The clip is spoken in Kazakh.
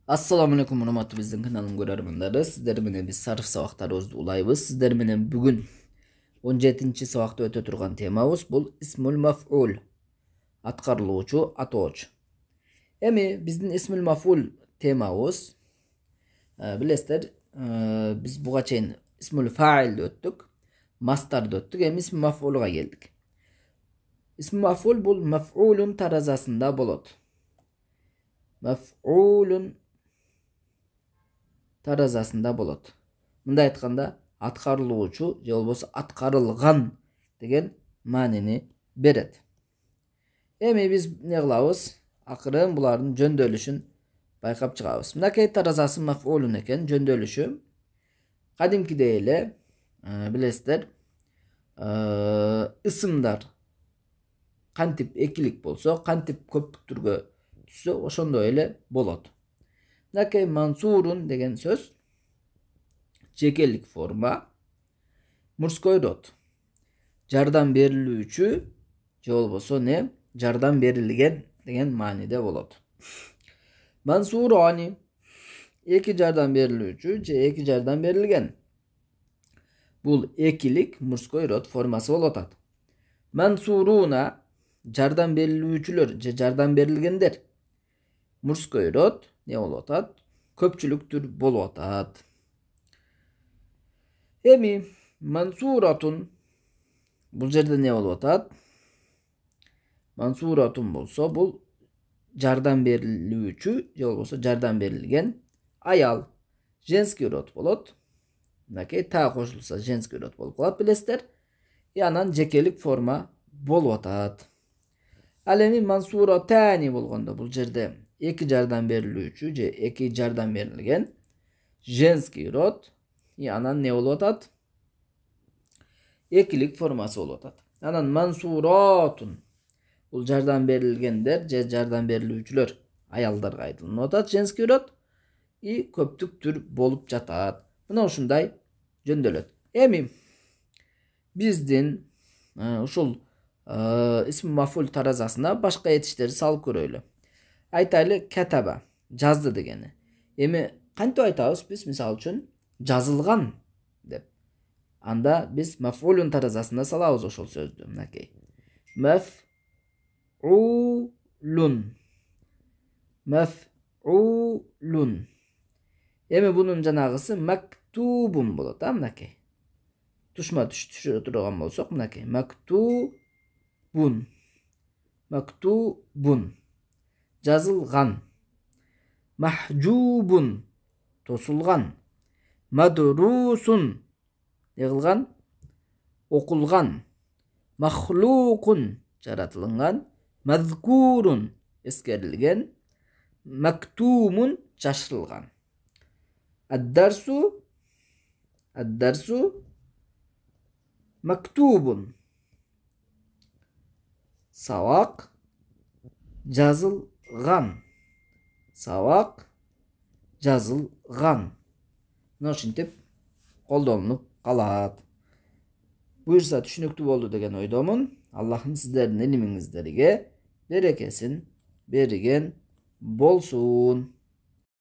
Assalamu alaikum urmatly bizdin kanalın görärmenderi. Sizler menen biz sarf sabaklarыбызды ulayбыз. Sizler menen bugün 17-nji sabakta öte turgan temabız bul ismul maf'ul. Atkarıluvçu, atoğuç. Emi bizdin ismul maf'ul temabız. Bilesler, biz buga çeyin ismul fa'ilde öttük. Mastarda öttük. Emi ismul maf'ulga geldik. İsmul maf'ul bul maf'ulun tarazasında bolot. Maf'ulun tarazasında bolot. Mында aytkanda atkarıluvçu же болбосо atkarılgan деген маанини берет. Эми biz ne kılabız? Akырын buların жөндөлүшүн байкап чыгабыз. Мынакей таразасы maf'ulun eken жөндөлүшү. Kadimkide эле билесиздер, ысымдар кантип экилик болсо, кантип көптүктөргө түшсө, ошондой эле болот. Mынакей mansurun деген söz cekelik forma, murskoy rod. Жардам берилүүчү же болбосо ne? Жардам берилген деген маанide болот. Mansurani эки жардам берилүүчү же эки жардам берилген. Бул экилик murskoy rod формасы болуп атат. Mansuruna жардам берилүүчүлөр же жардам берилгендер. Murskoy rod ne болуп атат? Köpçülüktür болуп атат. Emi mansuratun bul жерде ne болуп атат? Mansuratun bolso bul жардам берилүүчү же болбосо жардам берилген аял. Женский род болот. Мынакей та кошулса женский род болуп калат, билесиздер. Анан жекелик форма болуп атат. Ал эми mansuratani болгондо бул жерде эки жардам берилүүчү же эки жардам берилген женский род. Анан ne болуп атат? Экилик формасы болуп атат. Анан mansuratun бул жардам берилгендер же жардам берилүүчүлөр аялдарга айтылып атат, женский род. И көптүктүр болуп жатат. Мына ушундай жөндөлөт. Эми биздин ушул исм мафул таразасына башка этиштерди салып көрөлү. Айтайлы катаба, жазды дегени. Эми кантип айтабыз биз? Мисалы үчүн жазылган деп. Анда биз мафулун таразасына салабыз ошол сөздү. Мынакей. Maf'ulun. Maf'ulun. Эми бунун жанагысы maktubun болот, мынакей. Тушма түшүрө турган болсок, мынакей. Maktubun. Maktubun. Жазылган. Mahjubun. Тосулган. Madrusun. Ягылган. Окулган. Mahlukun. Жаратылган. Mazkurun. Эскерилген. Maktumun. Жашырылган. Ad-darsu. Ad-darsu. Maktubun. Сабак. Жазылган. Сабак. Жазылган. Ушинтип колдонулуп калат. Буюрса түшүнүктүү болду деген ойдомун. Аллахым сиздердин илимиңиздерге берекесин берген болсун.